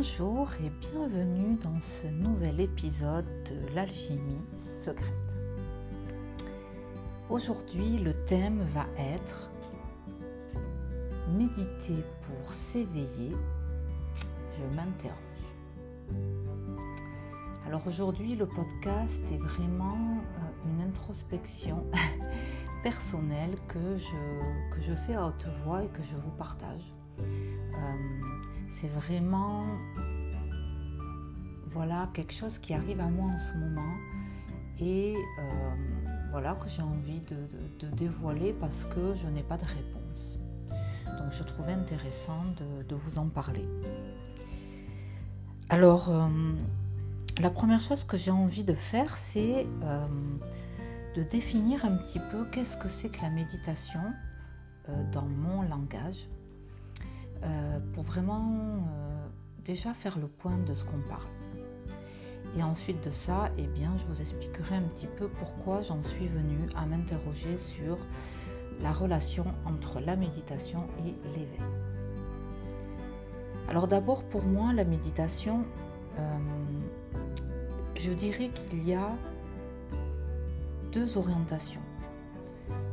Bonjour et bienvenue dans ce nouvel épisode de l'alchimie secrète. Aujourd'hui, le thème va être méditer pour s'éveiller. Je m'interroge. Alors aujourd'hui, le podcast est vraiment une introspection personnelle que je fais à haute voix et que je vous partage. C'est vraiment quelque chose qui arrive à moi en ce moment et que j'ai envie de dévoiler parce que je n'ai pas de réponse. Donc je trouvais intéressant de vous en parler. Alors, la première chose que j'ai envie de faire, c'est de définir un petit peu qu'est-ce que c'est que la méditation dans mon langage. Pour vraiment déjà faire le point de ce qu'on parle. Et ensuite de ça, je vous expliquerai un petit peu pourquoi j'en suis venue à m'interroger sur la relation entre la méditation et l'éveil. Alors d'abord, pour moi, la méditation, je dirais qu'il y a deux orientations.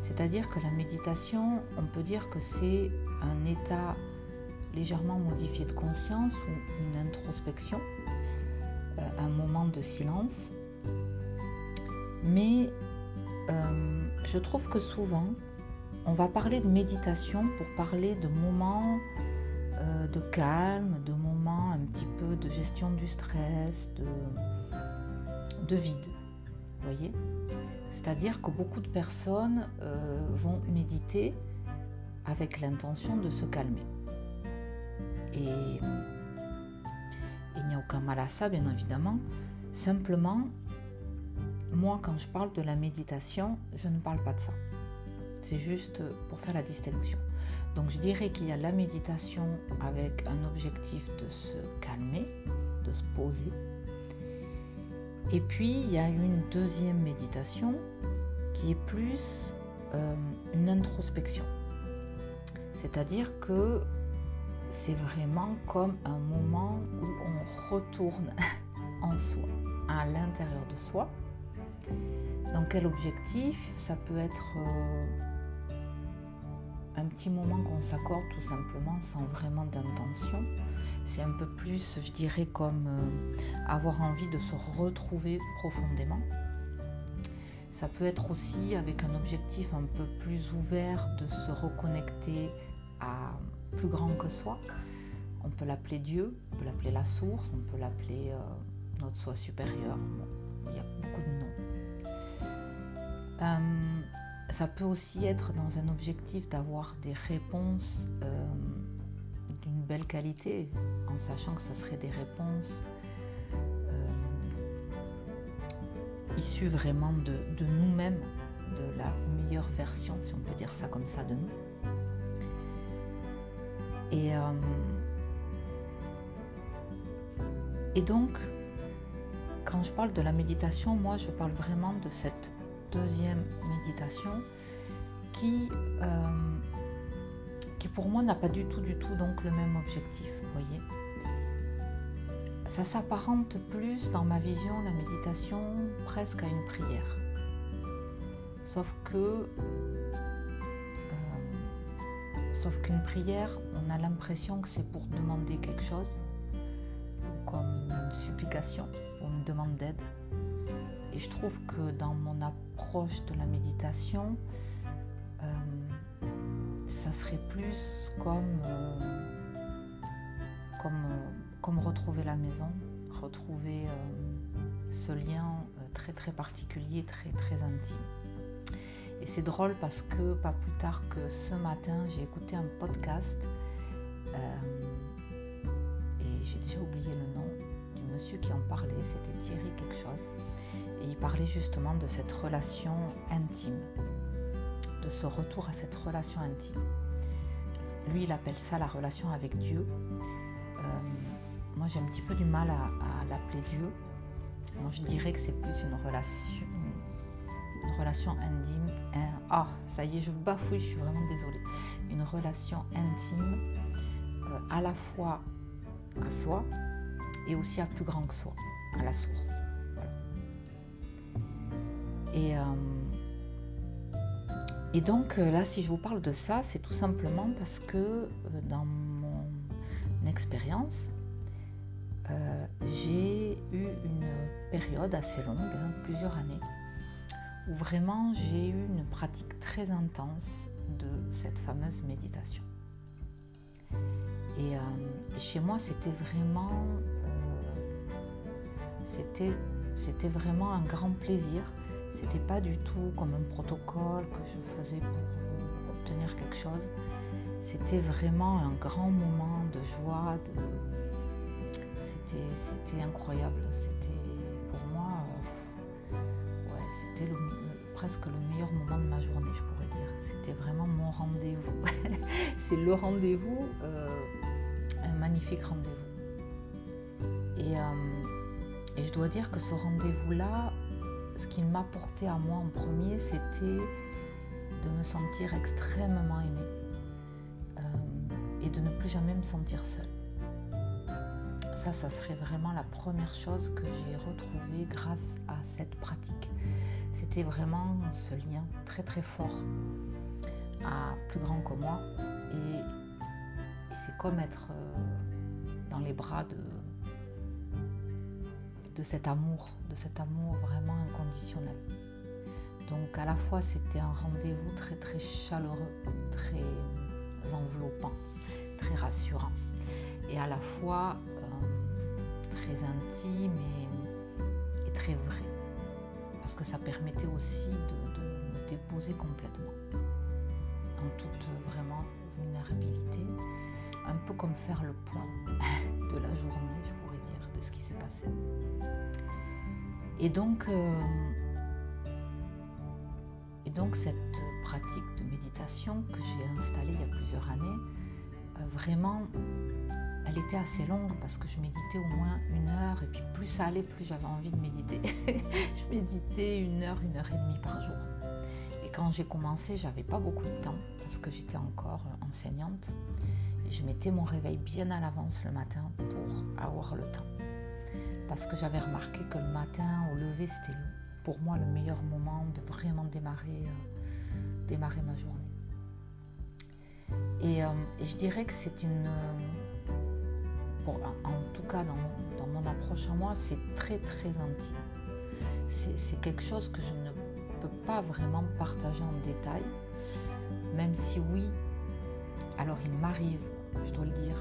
C'est-à-dire que la méditation, on peut dire que c'est un état légèrement modifié de conscience ou une introspection, un moment de silence. Mais je trouve que souvent, on va parler de méditation pour parler de moments de calme, de moments un petit peu de gestion du stress, de vide. Vous voyez ? C'est-à-dire que beaucoup de personnes vont méditer avec l'intention de se calmer. Et il n'y a aucun mal à ça, bien évidemment. Simplement, moi, quand je parle de la méditation, je ne parle pas de ça. C'est juste pour faire la distinction. Donc, je dirais qu'il y a la méditation avec un objectif de se calmer, de se poser. Et puis, il y a une deuxième méditation qui est plus une introspection. C'est-à-dire que c'est vraiment comme un moment où on retourne en soi, à l'intérieur de soi. Dans quel objectif ? Ça peut être un petit moment qu'on s'accorde tout simplement sans vraiment d'intention. C'est un peu plus, je dirais, comme avoir envie de se retrouver profondément. Ça peut être aussi avec un objectif un peu plus ouvert de se reconnecter à plus grand que soi. On peut l'appeler Dieu, on peut l'appeler la source, on peut l'appeler notre soi supérieur. Bon, il y a beaucoup de noms. Ça peut aussi être dans un objectif d'avoir des réponses d'une belle qualité, en sachant que ce seraient des réponses issues vraiment de nous-mêmes, de la meilleure version, si on peut dire ça comme ça, de nous. Et donc, quand je parle de la méditation, moi je parle vraiment de cette deuxième méditation qui pour moi n'a pas du tout donc le même objectif, vous voyez. Ça s'apparente plus dans ma vision, la méditation, presque à une prière. Sauf qu'une prière, on a l'impression que c'est pour demander quelque chose, comme une supplication ou une demande d'aide. Et je trouve que dans mon approche de la méditation, ça serait plus comme retrouver la maison, retrouver ce lien très très particulier, très très intime. Et c'est drôle parce que pas plus tard que ce matin, j'ai écouté un podcast et j'ai déjà oublié le nom du monsieur qui en parlait, c'était Thierry quelque chose. Et il parlait justement de cette relation intime, de ce retour à cette relation intime. Lui, il appelle ça la relation avec Dieu. Moi, j'ai un petit peu du mal à l'appeler Dieu. Moi, je dirais que c'est plus une relation intime. Ça y est, je bafouille, je suis vraiment désolée. Une relation intime à la fois à soi et aussi à plus grand que soi, à la source. Voilà. Et donc là, si je vous parle de ça, c'est tout simplement parce que dans mon expérience, j'ai eu une période assez longue, plusieurs années, où vraiment j'ai eu une pratique très intense de cette fameuse méditation. Et chez moi, c'était vraiment un grand plaisir. C'était pas du tout comme un protocole que je faisais pour obtenir quelque chose. C'était vraiment un grand moment de joie. C'était incroyable. C'était pour moi, c'était presque le meilleur moment de ma journée, je pourrais dire. C'était vraiment mon rendez-vous. C'est le rendez-vous, un magnifique rendez-vous. Et je dois dire que ce rendez-vous-là, ce qu'il m'apportait à moi en premier, c'était de me sentir extrêmement aimée et de ne plus jamais me sentir seule. Ça serait vraiment la première chose que j'ai retrouvée grâce à cette pratique. C'était vraiment ce lien très très fort à plus grand que moi et c'est comme être dans les bras de cet amour vraiment inconditionnel. Donc à la fois c'était un rendez-vous très très chaleureux, très enveloppant, très rassurant et à la fois très intime et très vrai, parce que ça permettait aussi de me déposer complètement en toute vraiment vulnérabilité, un peu comme faire le point de la journée, je pourrais dire, de ce qui s'est passé. Et donc cette pratique de méditation que j'ai installée il y a plusieurs années, vraiment, elle était assez longue parce que je méditais au moins 1 heure et puis plus ça allait, plus j'avais envie de méditer. Je méditais 1 heure, 1 heure et demie par jour. Et quand j'ai commencé, j'avais pas beaucoup de temps parce que j'étais encore enseignante et je mettais mon réveil bien à l'avance le matin pour avoir le temps. Parce que j'avais remarqué que le matin au lever, c'était pour moi le meilleur moment de vraiment démarrer ma journée. Et je dirais que c'est en tout cas dans mon approche à moi, c'est très très intime. C'est quelque chose que je ne peux pas vraiment partager en détail, même si oui, alors il m'arrive, je dois le dire,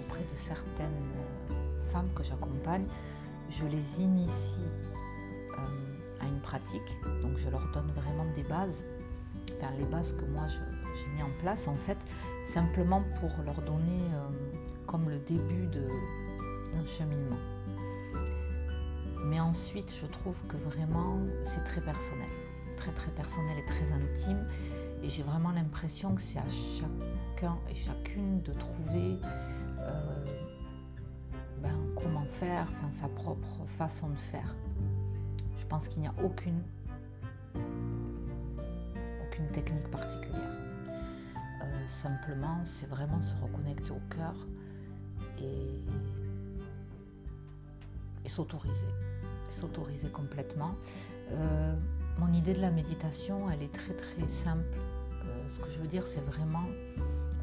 auprès de certaines femmes que j'accompagne, je les initie à une pratique, donc je leur donne vraiment des bases, enfin les bases que moi j'ai mis en place en fait, simplement pour leur donner comme le début d'un cheminement. Mais ensuite, je trouve que vraiment, c'est très personnel et très intime. Et j'ai vraiment l'impression que c'est à chacun et chacune de trouver comment faire, sa propre façon de faire. Je pense qu'il n'y a aucune technique particulière. Simplement, c'est vraiment se reconnecter au cœur et s'autoriser complètement. Mon idée de la méditation, elle est très très simple. Ce que je veux dire, c'est vraiment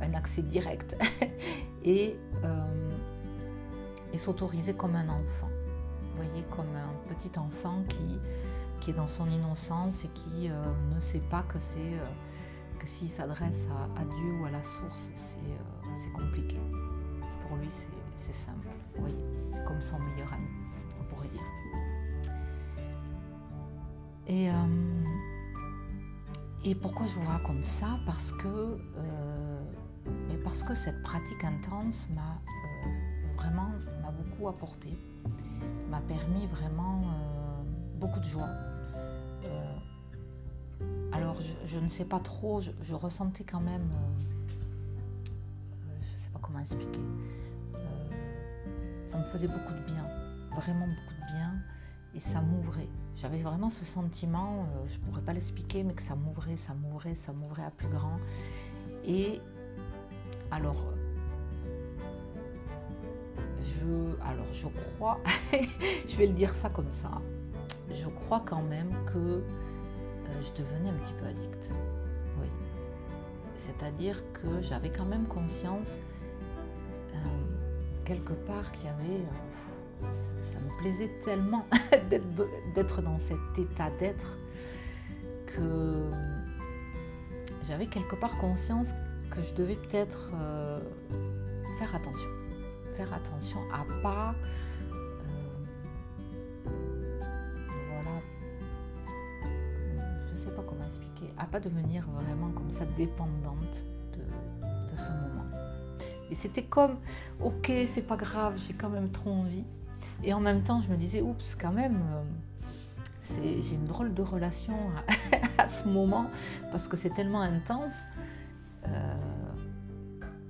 un accès direct et s'autoriser comme un enfant. Vous voyez, comme un petit enfant qui est dans son innocence et qui ne sait pas que s'il s'adresse à Dieu ou à la source, c'est compliqué. Pour lui, c'est simple. Vous voyez, c'est comme son meilleur ami, on pourrait dire. Et pourquoi je vous raconte ça ? Parce que cette pratique intense m'a beaucoup apporté, m'a permis vraiment beaucoup de joie. Alors je ne sais pas trop, je ressentais quand même, je ne sais pas comment expliquer, ça me faisait beaucoup de bien, vraiment beaucoup de bien, et ça m'ouvrait. J'avais vraiment ce sentiment, je ne pourrais pas l'expliquer, mais que ça m'ouvrait à plus grand. Et alors, je je crois, je vais le dire ça comme ça, je crois quand même que je devenais un petit peu addict. Oui. C'est-à-dire que j'avais quand même conscience, quelque part, qu'il y avait... ça me plaisait tellement d'être dans cet état d'être que j'avais quelque part conscience que je devais peut-être faire attention à pas je sais pas comment expliquer, à pas devenir vraiment comme ça dépendante de ce moment. Et c'était comme, ok, c'est pas grave, j'ai quand même trop envie. Et en même temps, je me disais, oups, quand même, j'ai une drôle de relation à ce moment, parce que c'est tellement intense.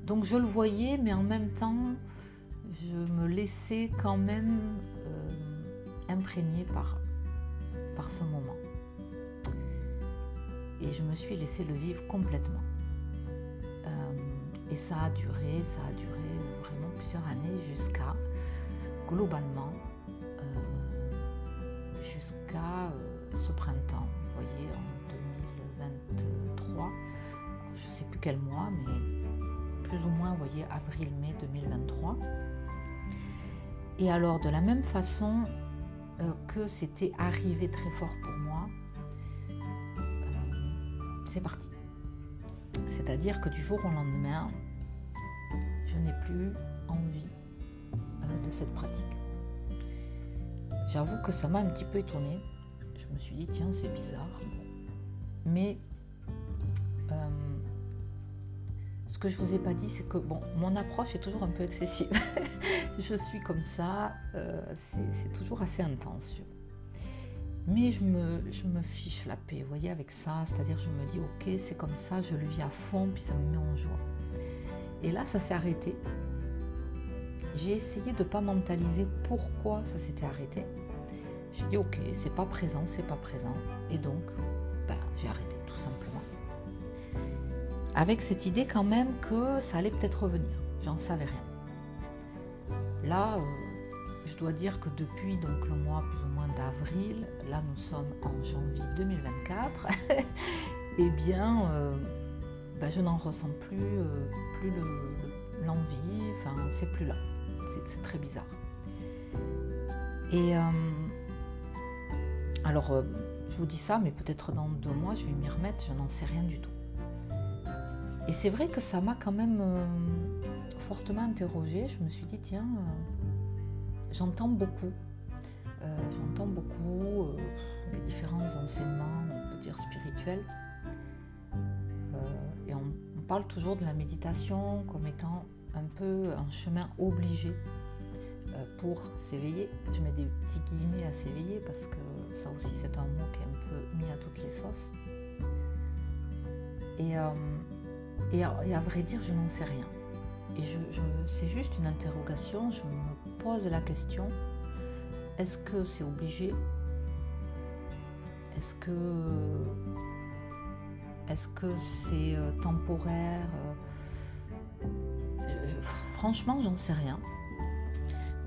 Donc je le voyais, mais en même temps, je me laissais quand même imprégner par ce moment. Et je me suis laissée le vivre complètement. Et ça a duré vraiment plusieurs années jusqu'à, globalement, jusqu'à ce printemps, vous voyez, en 2023. Alors, je ne sais plus quel mois, mais plus ou moins, vous voyez, avril-mai 2023. Et alors, de la même façon que c'était arrivé très fort pour moi, c'est parti. C'est-à-dire que du jour au lendemain, je n'ai plus envie de cette pratique. J'avoue que ça m'a un petit peu étonnée. Je me suis dit, tiens, c'est bizarre. Mais ce que je ne vous ai pas dit, c'est que mon approche est toujours un peu excessive. Je suis comme ça, c'est toujours assez intense. Mais je me fiche la paix, vous voyez, avec ça. C'est-à-dire, je me dis, ok, c'est comme ça, je le vis à fond, puis ça me met en joie. Et là, ça s'est arrêté. J'ai essayé de ne pas mentaliser pourquoi ça s'était arrêté. J'ai dit, ok, c'est pas présent. Et donc, j'ai arrêté, tout simplement. Avec cette idée quand même que ça allait peut-être revenir. J'en savais rien. Là, je dois dire que depuis donc, le mois plus ou moins d'avril, là nous sommes en janvier 2024, eh bien, je n'en ressens plus l'envie, enfin c'est plus là, c'est très bizarre. Et alors, je vous dis ça, mais peut-être dans 2 mois je vais m'y remettre, je n'en sais rien du tout. Et c'est vrai que ça m'a quand même fortement interrogée. Je me suis dit, tiens, j'entends beaucoup les différents enseignements, on peut dire spirituels. Et on parle toujours de la méditation comme étant un peu un chemin obligé pour s'éveiller. Je mets des petits guillemets à s'éveiller parce que ça aussi c'est un mot qui est un peu mis à toutes les sauces. Et à vrai dire, je n'en sais rien. Et c'est juste une interrogation, je me pose la question, est-ce que c'est obligé ? Est-ce que c'est temporaire ? Franchement, j'en sais rien.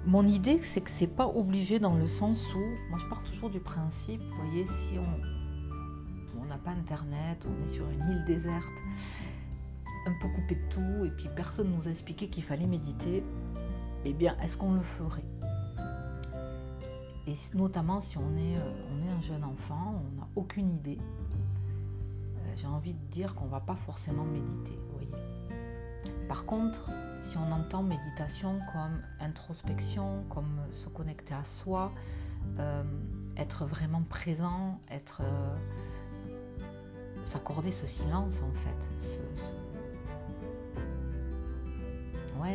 Mon idée, c'est que c'est pas obligé dans le sens où, moi je pars toujours du principe, vous voyez, si on n'a pas internet, on est sur une île déserte, un peu coupé de tout, et puis personne ne nous a expliqué qu'il fallait méditer, eh bien, est-ce qu'on le ferait ? Et notamment si on est un jeune enfant, on n'a aucune idée. J'ai envie de dire qu'on ne va pas forcément méditer, vous voyez. Par contre, si on entend méditation comme introspection, comme se connecter à soi, être vraiment présent, s'accorder ce silence en fait,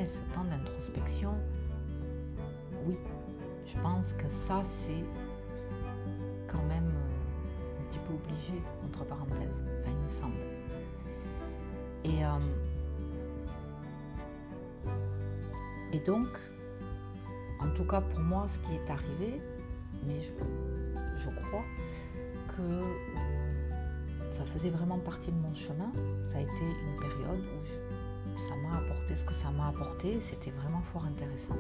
ce temps d'introspection, oui, je pense que ça c'est quand même un petit peu obligé, entre parenthèses, enfin il me semble. Et donc, en tout cas pour moi, ce qui est arrivé, mais je crois que ça faisait vraiment partie de mon chemin. Ça a été une période où ça m'a apporté ce que ça ça m'a apporté, c'était vraiment fort intéressant.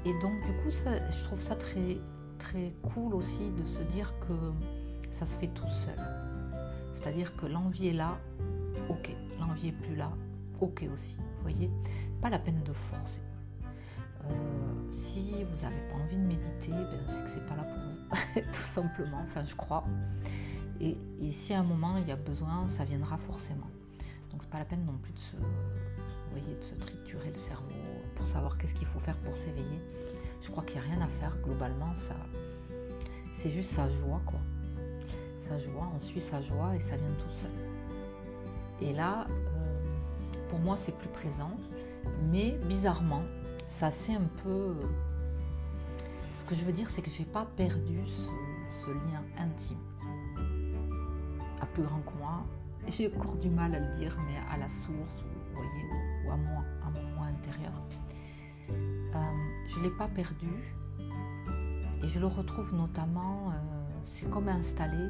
Et donc du coup, je trouve ça très, très cool aussi de se dire que ça se fait tout seul. C'est-à-dire que l'envie est là, ok. L'envie est plus là, ok aussi. Vous voyez, pas la peine de forcer. Si vous n'avez pas envie de méditer, c'est que c'est pas là pour vous, tout simplement. Enfin, je crois. Et si à un moment il y a besoin, ça viendra forcément. Donc c'est pas la peine non plus de se triturer le cerveau pour savoir qu'est-ce qu'il faut faire pour s'éveiller. Je crois qu'il n'y a rien à faire globalement. C'est juste sa joie, quoi. Sa joie, on suit sa joie et ça vient tout seul. Et là, pour moi, c'est plus présent, mais bizarrement, ça c'est un peu. Ce que je veux dire, c'est que j'ai pas perdu ce lien intime à plus grand que moi. J'ai encore du mal à le dire, mais à la source, vous voyez, ou à moi, à mon moi intérieur. Je l'ai pas perdu, et je le retrouve notamment. C'est comme installé.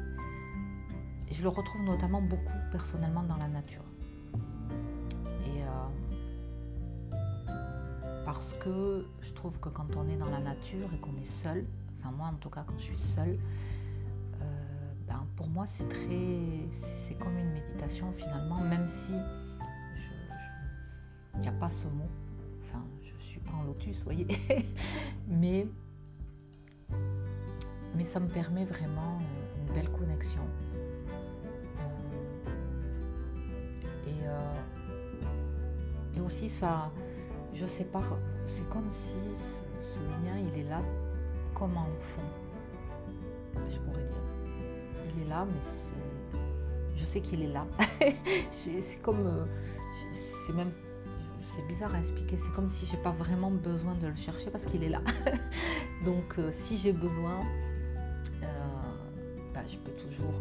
Et je le retrouve notamment beaucoup personnellement dans la nature. Et parce que je trouve que quand on est dans la nature et qu'on est seul, enfin moi en tout cas quand je suis seule, pour moi c'est comme une méditation finalement, même si il n'y a pas ce mot, enfin je ne suis pas en lotus, vous voyez, mais ça me permet vraiment une belle connexion. Et aussi ça, je sais pas, c'est comme si ce lien il est là comme en fond, je pourrais dire. Il est là, mais je sais qu'il est là. C'est comme, c'est bizarre à expliquer, c'est comme si j'ai pas vraiment besoin de le chercher parce qu'il est là. Donc si j'ai besoin, je peux toujours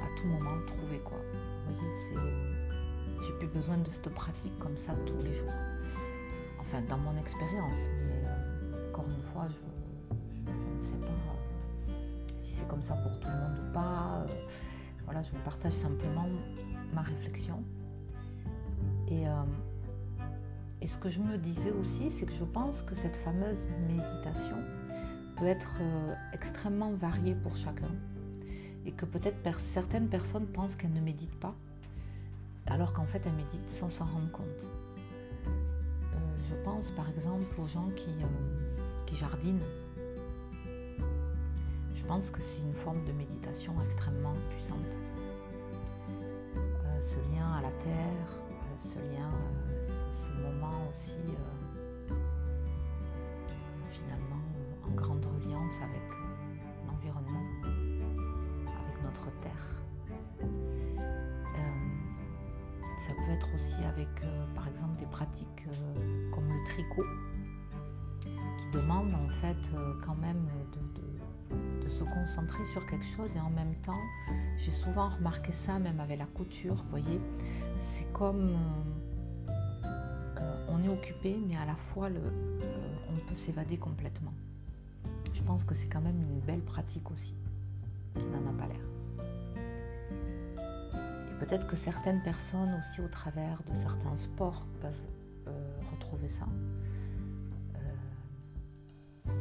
à tout moment le trouver, quoi. Vous voyez, j'ai plus besoin de cette pratique comme ça tous les jours. Enfin, dans mon expérience, mais encore une fois, je ne sais pas si c'est comme ça pour tout le monde ou pas. Voilà, je vous partage simplement ma réflexion. Et ce que je me disais aussi, c'est que je pense que cette fameuse méditation peut être extrêmement variée pour chacun. Et que peut-être certaines personnes pensent qu'elles ne méditent pas, alors qu'en fait elles méditent sans s'en rendre compte. Je pense par exemple aux gens qui jardinent. Je pense que c'est une forme de méditation extrêmement puissante. Ce lien à la terre, ce moment aussi finalement en grande reliance avec l'environnement, avec notre terre. Ça peut être aussi avec, par exemple, des pratiques comme le tricot, qui demandent en fait quand même de se concentrer sur quelque chose. Et en même temps, j'ai souvent remarqué ça même avec la couture, vous voyez, c'est comme on est occupé, mais à la fois on peut s'évader complètement. Je pense que c'est quand même une belle pratique aussi, qui n'en a pas l'air. Peut-être que certaines personnes aussi au travers de certains sports peuvent retrouver ça.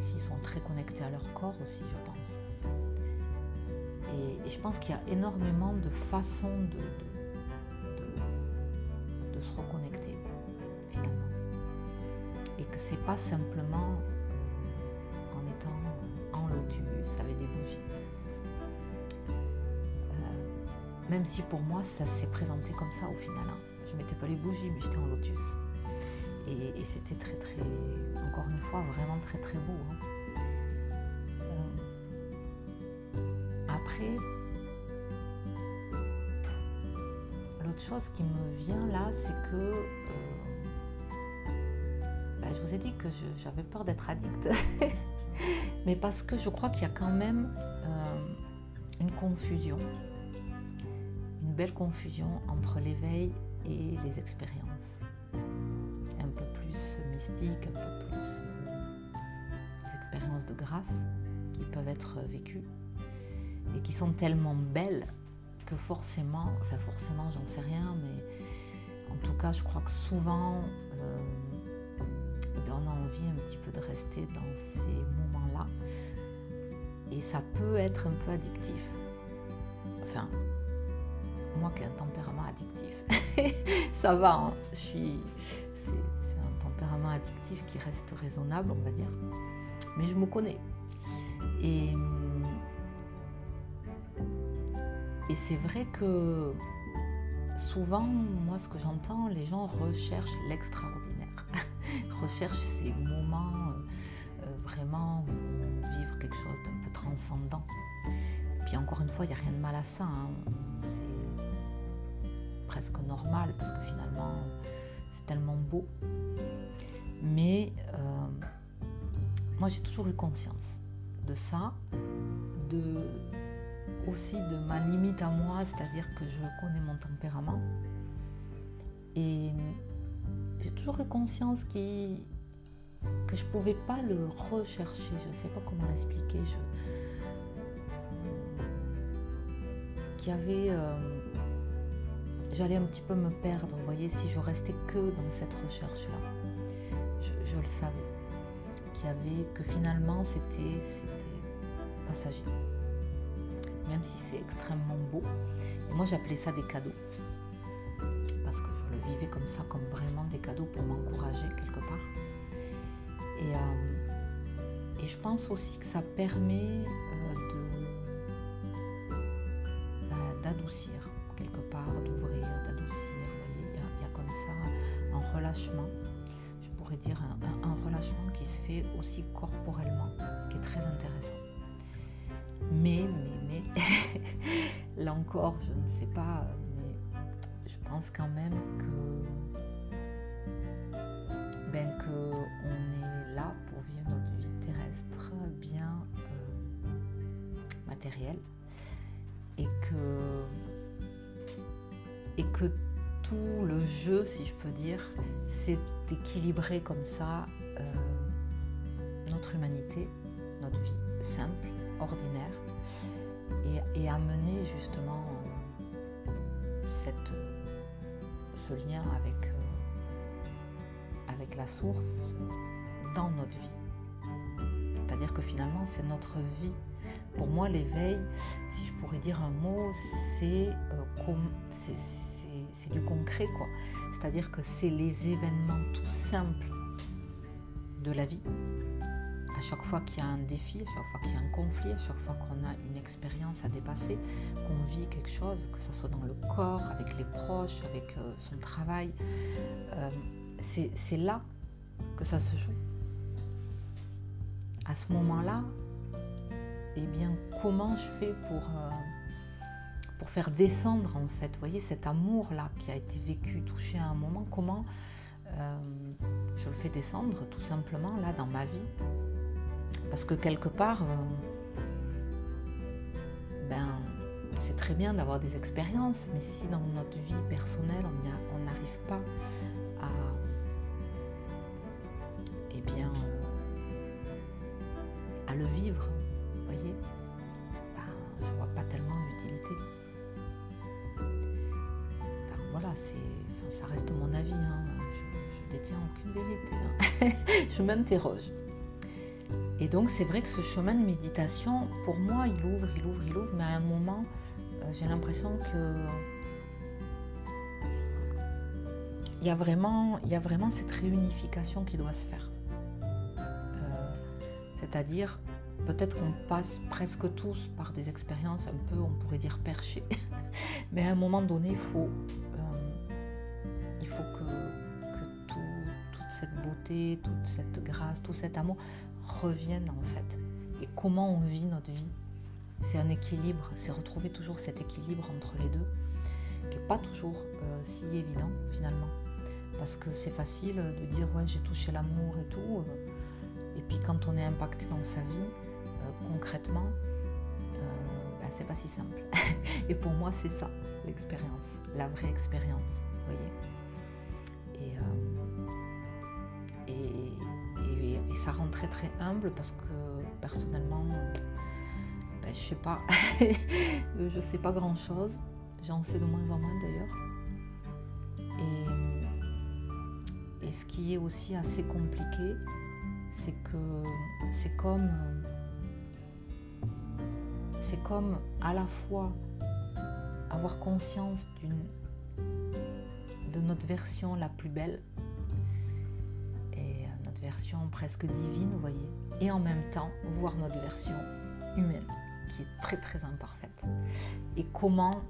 S'ils sont très connectés à leur corps aussi, je pense. Et je pense qu'il y a énormément de façons de se reconnecter finalement. Et que c'est pas simplement en étant en lotus avec des bougies. Même si pour moi ça s'est présenté comme ça au final. Je mettais pas les bougies, mais j'étais en lotus. Et c'était très très, encore une fois, vraiment très très beau. Après, l'autre chose qui me vient là, c'est que je vous ai dit que j'avais peur d'être addict. Mais parce que je crois qu'il y a quand même une confusion. Une belle confusion entre l'éveil et les expériences. Un peu plus mystique, un peu plus des expériences de grâce qui peuvent être vécues et qui sont tellement belles que forcément, j'en sais rien, mais en tout cas, je crois que souvent, on a envie un petit peu de rester dans ces moments-là. Et ça peut être un peu addictif. Enfin, moi qui ai un tempérament addictif, ça va, hein. C'est un tempérament addictif qui reste raisonnable, on va dire. Mais je me connais. Et c'est vrai que souvent, moi, ce que j'entends, les gens recherchent l'extraordinaire, recherchent ces moments vraiment où vivre quelque chose d'un peu transcendant. Puis encore une fois, il n'y a rien de mal à ça, hein. C'est presque normal parce que finalement, c'est tellement beau. Mais moi, j'ai toujours eu conscience de ça, aussi de ma limite à moi, c'est-à-dire que je connais mon tempérament. Et j'ai toujours eu conscience que je ne pouvais pas le rechercher. Je ne sais pas comment l'expliquer. J'allais un petit peu me perdre, vous voyez, si je restais que dans cette recherche-là. Je le savais, que finalement c'était passager. Même si c'est extrêmement beau. Et moi j'appelais ça des cadeaux. Parce que je le vivais comme ça, comme vraiment des cadeaux pour m'encourager quelque part. Et je pense aussi que ça permet d'adoucir quelque part, d'ouvrir, d'adoucir. Vous voyez, il y a comme ça un relâchement. Je pourrais dire un relâchement qui se fait aussi corporellement, qui est très intéressant. Mais là encore, je ne sais pas, mais je pense quand même que on est là pour vivre notre vie terrestre bien matérielle et que tout le jeu, si je peux dire, c'est d'équilibrer comme ça notre humanité, notre vie simple, ordinaire, et amener justement ce lien avec la source dans notre vie. C'est-à-dire que finalement, c'est notre vie. Pour moi, l'éveil, si je pourrais dire un mot, c'est du concret, quoi. C'est-à-dire que c'est les événements tout simples de la vie. À chaque fois qu'il y a un défi, à chaque fois qu'il y a un conflit, à chaque fois qu'on a une expérience à dépasser, qu'on vit quelque chose, que ce soit dans le corps, avec les proches, avec son travail, c'est là que ça se joue. À ce moment-là, eh bien, comment je fais pour faire descendre, en fait, vous voyez, cet amour-là qui a été vécu, touché à un moment, comment je le fais descendre tout simplement là dans ma vie. Parce que quelque part, c'est très bien d'avoir des expériences, mais si dans notre vie personnelle, on n'arrive pas à le vivre, vous voyez, je ne vois pas tellement l'utilité. Enfin, voilà, ça reste mon avis, hein. Je détiens aucune vérité, hein. Je m'interroge. Et donc c'est vrai que ce chemin de méditation, pour moi, il ouvre, mais à un moment, j'ai l'impression que il y a vraiment cette réunification qui doit se faire. C'est-à-dire, peut-être qu'on passe presque tous par des expériences un peu, on pourrait dire, perchées, mais à un moment donné, il faut que toute cette beauté, toute cette grâce, tout cet amour reviennent en fait. Et comment on vit notre vie, c'est un équilibre, c'est retrouver toujours cet équilibre entre les deux, qui n'est pas toujours si évident finalement. Parce que c'est facile de dire ouais, j'ai touché l'amour et tout, et puis quand on est impacté dans sa vie, concrètement, c'est pas si simple. Et pour moi, c'est ça, l'expérience, la vraie expérience, vous voyez. Et ça rend très très humble parce que personnellement, je sais pas, je sais pas grand chose, j'en sais de moins en moins d'ailleurs. ce qui est aussi assez compliqué, c'est que c'est comme à la fois avoir conscience de notre version la plus belle, et notre version presque divine, vous voyez, et en même temps voir notre version humaine, qui est très très imparfaite. Et comment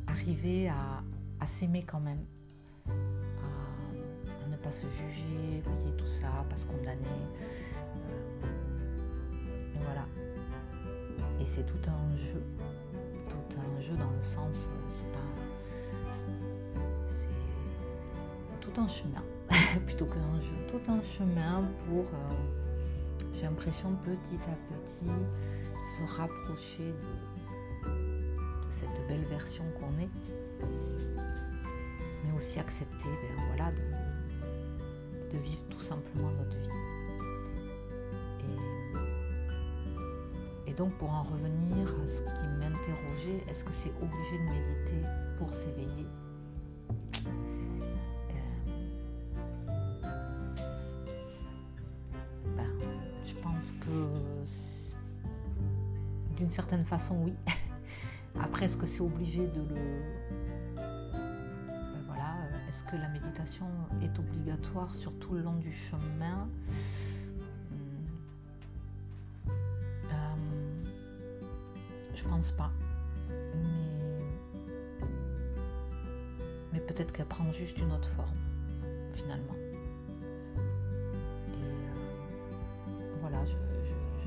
arriver à s'aimer quand même, à ne pas se juger, vous voyez, tout ça, pas se condamner. Voilà. Et c'est tout un jeu dans le sens, c'est tout un chemin, plutôt qu'un jeu, tout un chemin pour, j'ai l'impression, petit à petit, se rapprocher de cette belle version qu'on est, mais aussi accepter voilà, de vivre tout simplement notre vie. Et donc pour en revenir à ce qui m'interrogeait, est-ce que c'est obligé de méditer pour s'éveiller ? Je pense que d'une certaine façon oui. Après, est-ce que c'est obligé de voilà, est-ce que la méditation est obligatoire sur tout le long du chemin ? Je pense pas, mais peut-être qu'elle prend juste une autre forme, finalement. Et voilà, je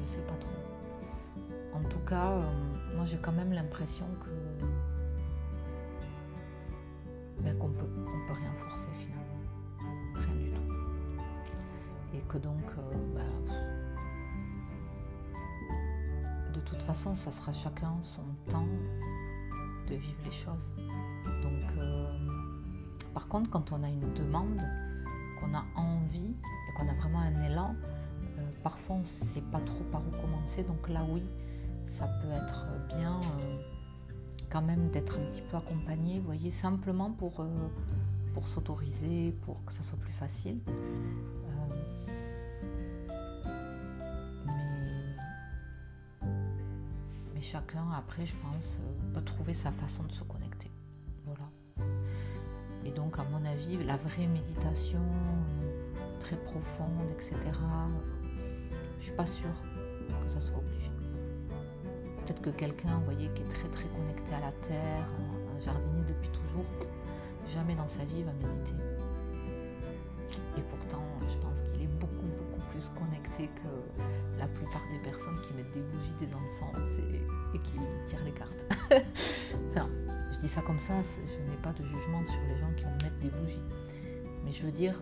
sais pas trop. En tout cas, moi j'ai quand même l'impression qu'on peut rien forcer finalement, rien du tout. Et que donc, de toute façon, ça sera chacun son temps de vivre les choses. Donc, par contre, quand on a une demande, qu'on a envie et qu'on a vraiment un élan, parfois on ne sait pas trop par où commencer. Donc là, oui, ça peut être bien quand même d'être un petit peu accompagné, vous voyez, simplement pour s'autoriser, pour que ça soit plus facile. Chacun, après, je pense, peut trouver sa façon de se connecter. Voilà. Et donc, à mon avis, la vraie méditation, très profonde, etc., je suis pas sûre que ça soit obligé. Peut-être que quelqu'un, vous voyez, qui est très très connecté à la terre, un jardinier depuis toujours, jamais dans sa vie va méditer. Et pourtant, je pense qu'il est beaucoup plus connecté que la plupart des personnes qui mettent des bougies, des encens et qui tirent les cartes. Enfin, je dis ça comme ça, je n'ai pas de jugement sur les gens qui vont mettre des bougies. Mais je veux dire,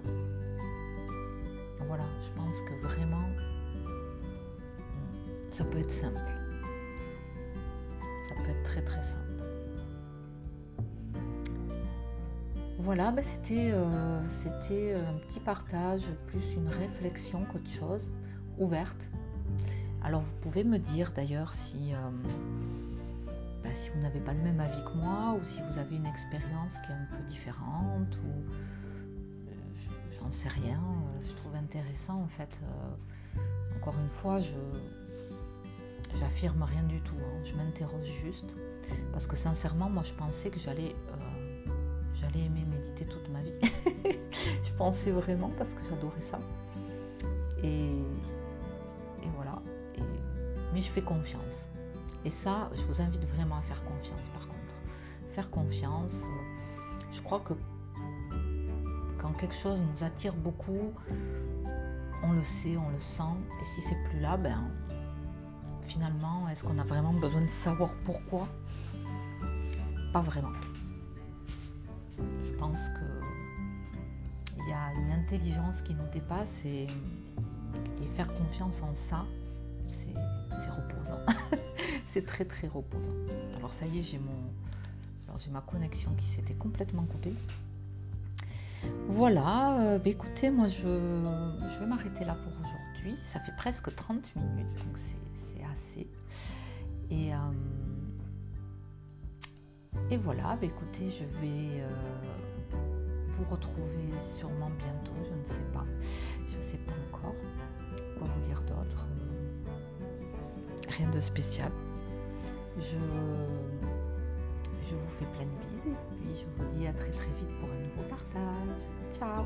voilà, je pense que vraiment, ça peut être simple. Ça peut être très très simple. Voilà, c'était un petit partage, plus une réflexion qu'autre chose, ouverte. Alors vous pouvez me dire d'ailleurs si vous n'avez pas le même avis que moi, ou si vous avez une expérience qui est un peu différente, ou j'en sais rien. Je trouve intéressant en fait. Encore une fois, j'affirme rien du tout, hein. Je m'interroge juste, parce que sincèrement, moi je pensais que j'allais aimer méditer toute ma vie. Je pensais vraiment, parce que j'adorais ça. Et voilà. Mais je fais confiance. Et ça, je vous invite vraiment à faire confiance, par contre. Faire confiance. Je crois que quand quelque chose nous attire beaucoup, on le sait, on le sent. Et si c'est plus là, finalement, est-ce qu'on a vraiment besoin de savoir pourquoi ? Pas vraiment. Je pense qu'il y a une intelligence qui nous dépasse et faire confiance en ça, c'est reposant. C'est très très reposant. Alors ça y est, j'ai ma connexion qui s'était complètement coupée. Voilà, écoutez, moi je vais m'arrêter là pour aujourd'hui. Ça fait presque 30 minutes, donc c'est assez. Et voilà, écoutez, je vais vous retrouver sûrement bientôt, je ne sais pas. Je ne sais pas encore quoi vous dire d'autre. Rien de spécial. Je vous fais plein de bises et puis je vous dis à très très vite pour un nouveau partage. Ciao!